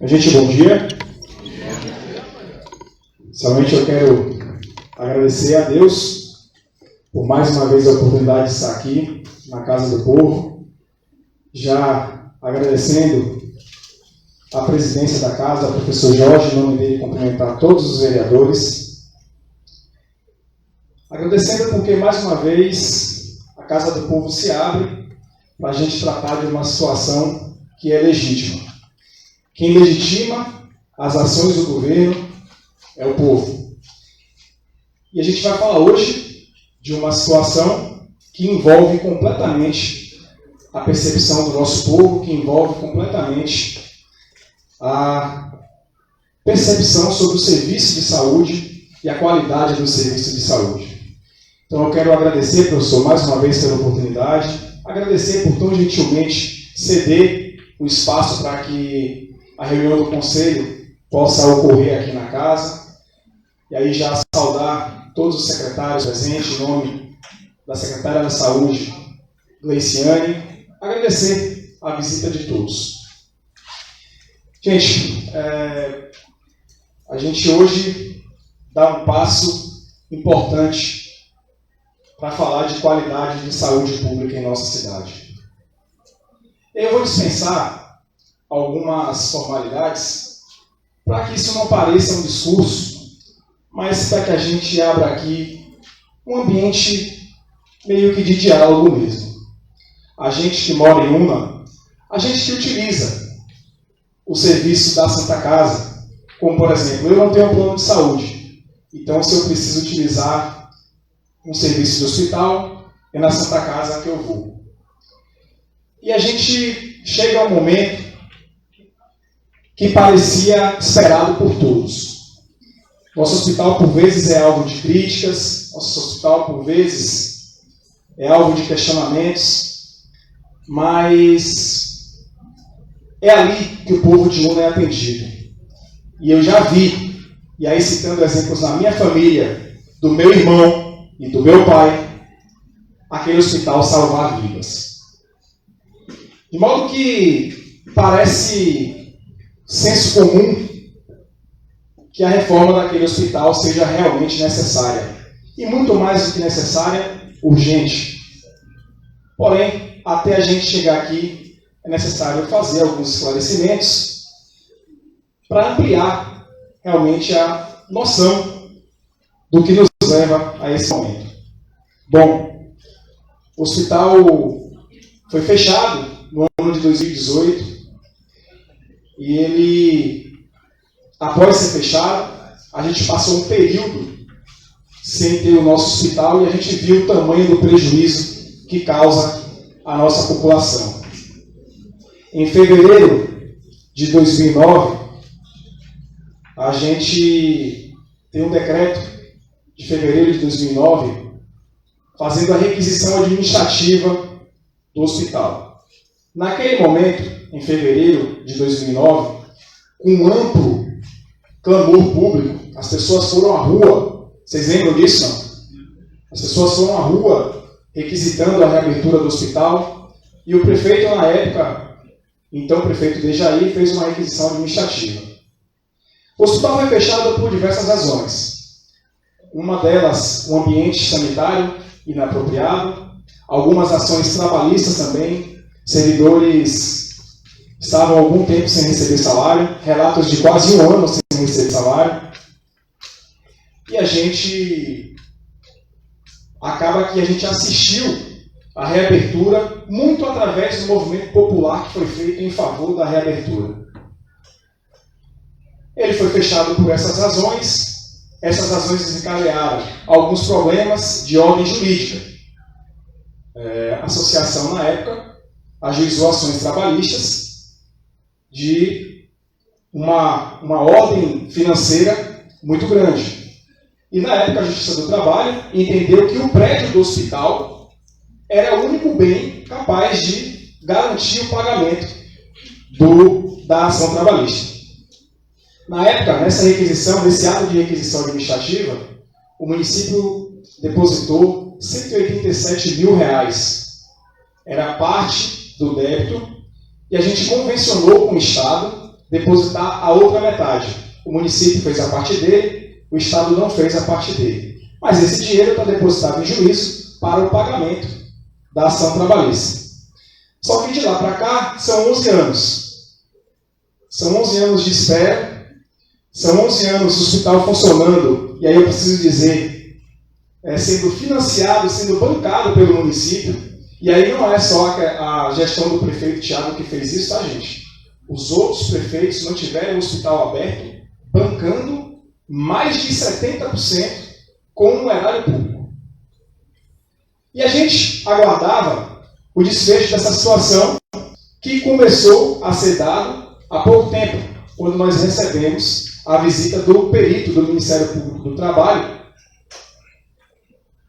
Gente, bom dia. Somente eu quero agradecer a Deus por mais uma vez a oportunidade de estar aqui na Casa do Povo, já agradecendo a presidência da Casa, o professor Jorge, em nome dele, cumprimentar todos os vereadores, agradecendo porque mais uma vez a Casa do Povo se abre para a gente tratar de uma situação que é legítima. Quem legitima as ações do governo é o povo. E a gente vai falar hoje de uma situação que envolve completamente a percepção do nosso povo, que envolve completamente a percepção sobre o serviço de saúde e a qualidade do serviço de saúde. Então eu quero agradecer, professor, mais uma vez pela oportunidade, agradecer por tão gentilmente ceder o espaço para que a reunião do Conselho possa ocorrer aqui na casa. E aí já saudar todos os secretários presentes, em nome da secretária da Saúde, Gleiciane, agradecer a visita de todos. Gente, a gente hoje dá um passo importante para falar de qualidade de saúde pública em nossa cidade. Eu vou dispensar algumas formalidades para que isso não pareça um discurso, mas para que a gente abra aqui um ambiente meio que de diálogo mesmo. A gente que mora em Una, a gente que utiliza o serviço da Santa Casa, como por exemplo, eu não tenho um plano de saúde, então se eu preciso utilizar um serviço de hospital, é na Santa Casa que eu vou. E a gente chega a um momento que parecia esperado por todos. Nosso hospital, por vezes, é alvo de críticas, nosso hospital, por vezes, é alvo de questionamentos, mas é ali que o povo de Una é atendido. E eu já vi, e aí citando exemplos na minha família, do meu irmão e do meu pai, aquele hospital salvar vidas. De modo que parece senso comum que a reforma daquele hospital seja realmente necessária. E muito mais do que necessária, urgente. Porém, até a gente chegar aqui, é necessário fazer alguns esclarecimentos para ampliar realmente a noção do que nos leva a esse momento. Bom, o hospital foi fechado no ano de 2018 e ele, após ser fechado, a gente passou um período sem ter o nosso hospital e a gente viu o tamanho do prejuízo que causa a nossa população. Em fevereiro de 2009, a gente tem um decreto de fevereiro de 2009 fazendo a requisição administrativa do hospital. Naquele momento, em fevereiro de 2009, com um amplo clamor público, as pessoas foram à rua. Vocês lembram disso? Não? As pessoas foram à rua requisitando a reabertura do hospital e o prefeito, na época, então o prefeito Dejaí, fez uma requisição administrativa. O hospital foi fechado por diversas razões. Uma delas, o ambiente sanitário inapropriado, algumas ações trabalhistas também, servidores estavam há algum tempo sem receber salário, relatos de quase um ano sem receber salário, e a gente acaba que a gente assistiu a reabertura muito através do movimento popular que foi feito em favor da reabertura. Ele foi fechado por essas razões desencadearam alguns problemas de ordem jurídica. A associação, na época, ajuizou ações trabalhistas de uma ordem financeira muito grande. E, na época, a Justiça do Trabalho entendeu que o prédio do hospital era o único bem capaz de garantir o pagamento da ação trabalhista. Na época, nessa requisição, nesse ato de requisição administrativa, o município depositou R$ 187 mil. Era parte do débito e a gente convencionou com o Estado depositar a outra metade. O município fez a parte dele, o Estado não fez a parte dele. Mas esse dinheiro está depositado em juízo para o pagamento da ação trabalhista. Só que de lá para cá são 11 anos. São 11 anos de espera, são 11 anos do hospital funcionando, e aí eu preciso dizer, sendo financiado, sendo bancado pelo município, e aí não é só a gestão do prefeito Thiago que fez isso, tá, gente? Os outros prefeitos não tiveram o hospital aberto, bancando mais de 70% com o erário público. E a gente aguardava o desfecho dessa situação que começou a ser dado há pouco tempo, quando nós recebemos a visita do perito do Ministério Público do Trabalho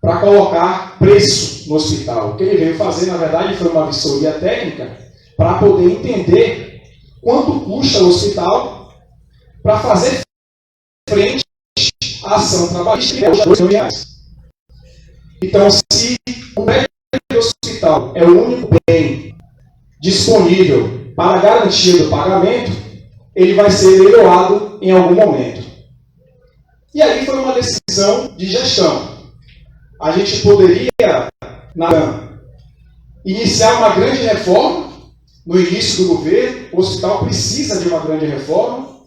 para colocar preço no hospital. O que ele veio fazer, na verdade, foi uma vistoria técnica para poder entender quanto custa o hospital para fazer frente à ação trabalhista, que é hoje R$ 2 mil. Então, se o prédio do hospital é o único bem disponível para a garantia do pagamento, ele vai ser leiloado em algum momento. E aí foi uma decisão de gestão. A gente poderia, iniciar uma grande reforma no início do governo, o hospital precisa de uma grande reforma,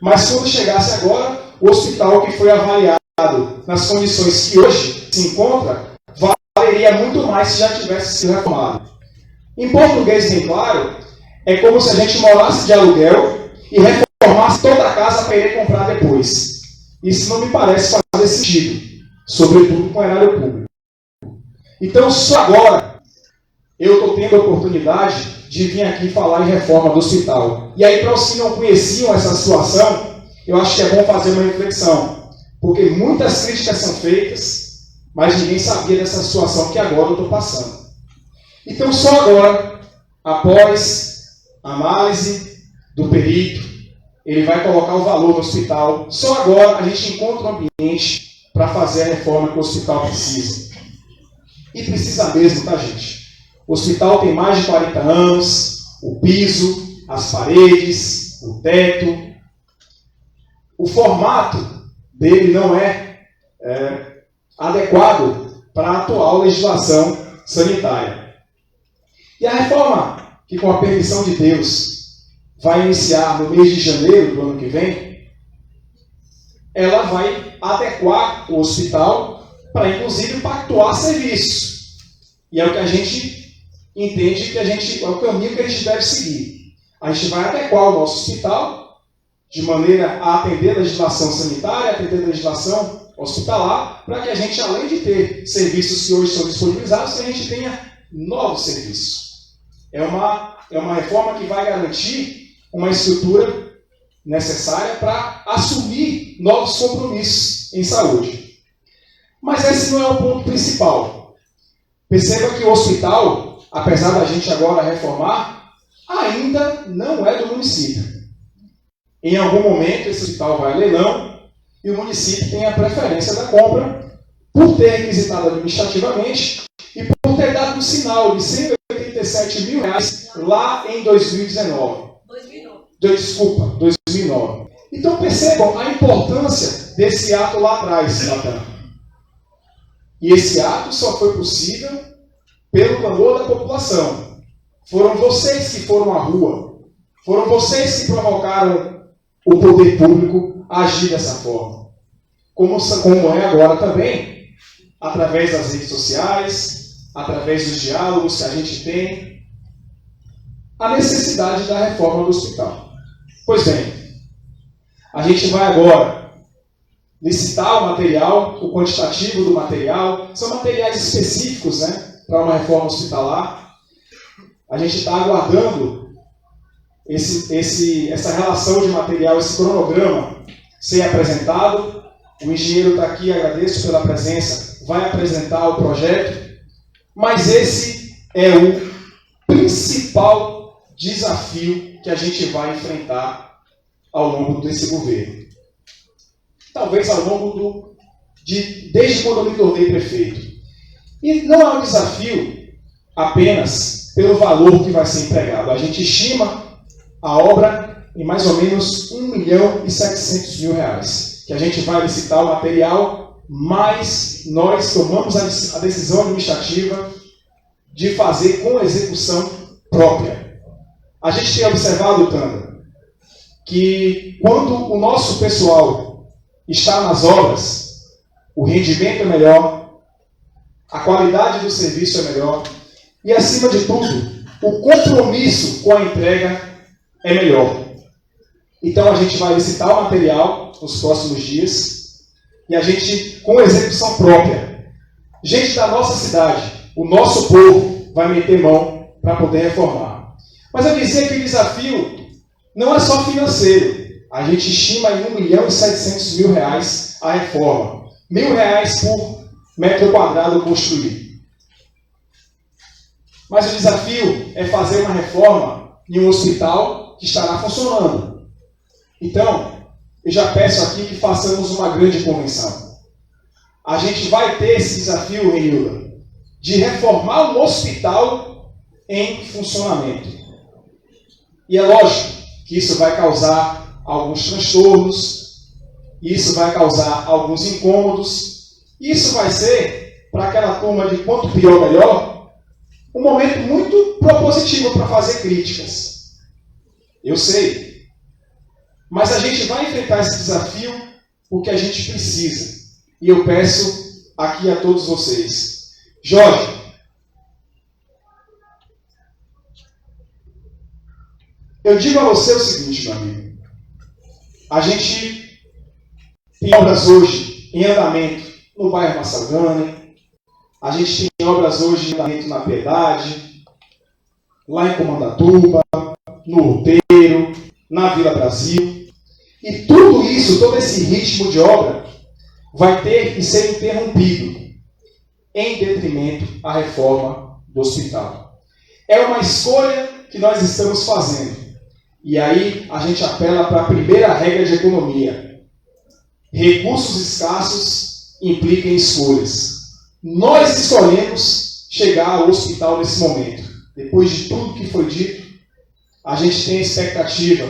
mas quando chegasse agora, o hospital que foi avaliado nas condições que hoje se encontra, valeria muito mais se já tivesse sido reformado. Em português bem claro, é como se a gente morasse de aluguel e reformasse toda a casa para ir comprar depois. Isso não me parece fazer sentido, sobretudo com o erário público. Então, só agora, eu estou tendo a oportunidade de vir aqui falar em reforma do hospital. E aí, para os que não conheciam essa situação, eu acho que é bom fazer uma reflexão. Porque muitas críticas são feitas, mas ninguém sabia dessa situação que agora eu estou passando. Então, só agora, após a análise do perito, ele vai colocar o valor no hospital. Só agora a gente encontra um ambiente para fazer a reforma que o hospital precisa. E precisa mesmo, tá, gente? O hospital tem mais de 40 anos, o piso, as paredes, o teto. O formato dele não é adequado para a atual legislação sanitária. E a reforma, que com a permissão de Deus vai iniciar no mês de janeiro do ano que vem, ela vai adequar o hospital para, inclusive, pactuar serviços. E é o que a gente entende que é o caminho que a gente deve seguir. A gente vai adequar o nosso hospital de maneira a atender a legislação sanitária, atender a legislação hospitalar, para que a gente, além de ter serviços que hoje são disponibilizados, que a gente tenha novos serviços. É uma reforma que vai garantir uma estrutura necessária para assumir novos compromissos em saúde. Mas esse não é o ponto principal. Perceba que o hospital, apesar da gente agora reformar, ainda não é do município. Em algum momento, esse hospital vai a leilão e o município tem a preferência da compra por ter requisitado administrativamente e por ter dado um sinal de R$ 187 mil lá em 2019. 2009. Então percebam a importância desse ato lá atrás, Natan. E esse ato só foi possível pelo clamor da população. Foram vocês que foram à rua. Foram vocês que provocaram o poder público a agir dessa forma. Como é agora também, através das redes sociais, através dos diálogos que a gente tem, a necessidade da reforma do hospital. Pois bem, a gente vai agora licitar o material, o quantitativo do material, são materiais específicos, né, para uma reforma hospitalar. A gente está aguardando essa relação de material, esse cronograma ser apresentado. O engenheiro está aqui, agradeço pela presença, vai apresentar o projeto, mas esse é o principal desafio que a gente vai enfrentar ao longo desse governo. Talvez ao longo desde quando eu me tornei prefeito. E não é um desafio apenas pelo valor que vai ser empregado. A gente estima a obra em mais ou menos R$ 1.700.000, que a gente vai licitar o material, mas nós tomamos a decisão administrativa de fazer com execução própria. A gente tem observado, Tanda, que quando o nosso pessoal está nas obras, o rendimento é melhor, a qualidade do serviço é melhor e, acima de tudo, o compromisso com a entrega é melhor. Então, a gente vai licitar o material nos próximos dias e a gente, com execução própria, gente da nossa cidade, o nosso povo, vai meter mão para poder reformar. Mas eu dizia que o desafio não é só financeiro. A gente estima em R$ 1.700.000 a reforma. R$ 1.000 por metro quadrado construído. Mas o desafio é fazer uma reforma em um hospital que estará funcionando. Então, eu já peço aqui que façamos uma grande convenção. A gente vai ter esse desafio, Renilda, de reformar um hospital em funcionamento. E é lógico que isso vai causar alguns transtornos, isso vai causar alguns incômodos, isso vai ser, para aquela turma de quanto pior melhor, um momento muito propositivo para fazer críticas. Eu sei. Mas a gente vai enfrentar esse desafio porque a gente precisa. E eu peço aqui a todos vocês. Jorge, eu digo a você o seguinte, meu amigo. A gente tem obras hoje em andamento no bairro Massalgana. A gente tem obras hoje em andamento na Piedade, lá em Comandatuba, no Outeiro, na Vila Brasil. E tudo isso, todo esse ritmo de obra, vai ter que ser interrompido em detrimento à reforma do hospital. É uma escolha que nós estamos fazendo. E aí a gente apela para a primeira regra de economia. Recursos escassos implicam escolhas. Nós escolhemos chegar ao hospital nesse momento. Depois de tudo que foi dito, a gente tem a expectativa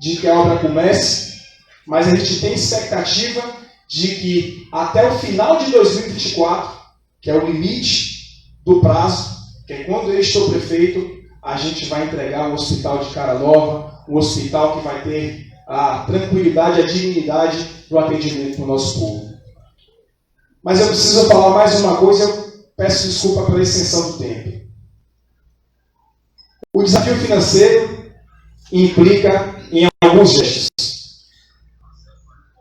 de que a obra comece, mas a gente tem expectativa de que até o final de 2024, que é o limite do prazo, que é quando eu estou prefeito, a gente vai entregar um hospital de cara nova, um hospital que vai ter a tranquilidade, a dignidade do atendimento para o nosso povo. Mas eu preciso falar mais uma coisa, eu peço desculpa pela extensão do tempo. O desafio financeiro implica em alguns gestos.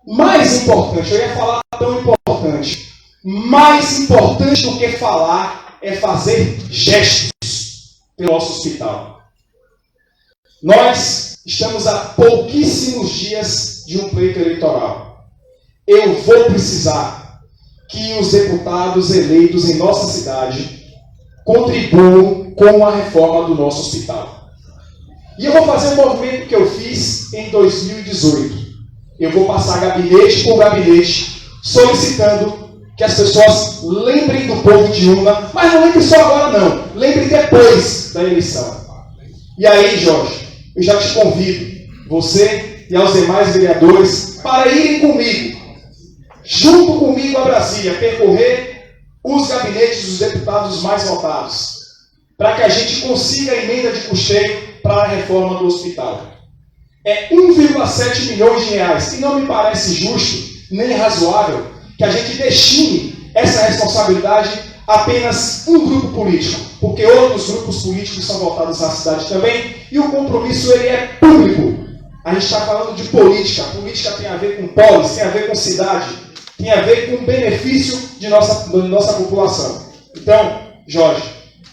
Mais importante, eu ia falar tão importante, mais importante do que falar é fazer gestos pelo nosso hospital. Nós estamos a pouquíssimos dias de um pleito eleitoral. Eu vou precisar que os deputados eleitos em nossa cidade contribuam com a reforma do nosso hospital. E eu vou fazer um movimento que eu fiz em 2018. Eu vou passar gabinete por gabinete, solicitando que as pessoas lembrem do povo de Una, mas não lembrem só agora não, lembrem depois da eleição. E aí, Jorge, eu já te convido, você e aos demais vereadores, para irem comigo, junto comigo a Brasília, percorrer os gabinetes dos deputados mais votados, para que a gente consiga a emenda de custeio para a reforma do hospital. É 1,7 milhões de reais, e não me parece justo, nem razoável, que a gente destine essa responsabilidade a apenas um grupo político, porque outros grupos políticos são votados na cidade também, e o compromisso ele é público. A gente está falando de política. Política tem a ver com polis, tem a ver com cidade, tem a ver com o benefício de nossa população. Então, Jorge,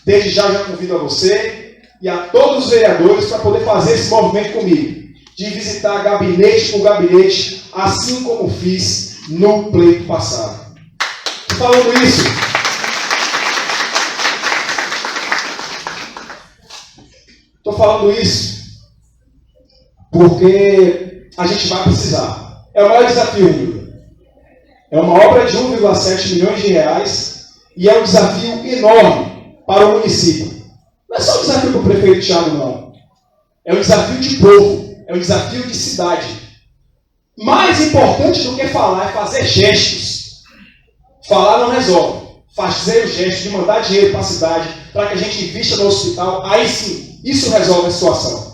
desde já convido a você e a todos os vereadores para poder fazer esse movimento comigo, de visitar gabinete por gabinete, assim como fiz no pleito passado. Falando isso, estou falando isso porque a gente vai precisar. É o maior desafio, Nilda. É uma obra de 1,7 milhões de reais e é um desafio enorme para o município. Não é só um desafio para o prefeito Thiago, não. É um desafio de povo. É um desafio de cidade. Mais importante do que falar é fazer gestos. Falar não resolve. Fazer o gesto de mandar dinheiro para a cidade, para que a gente invista no hospital, aí sim, isso resolve a situação.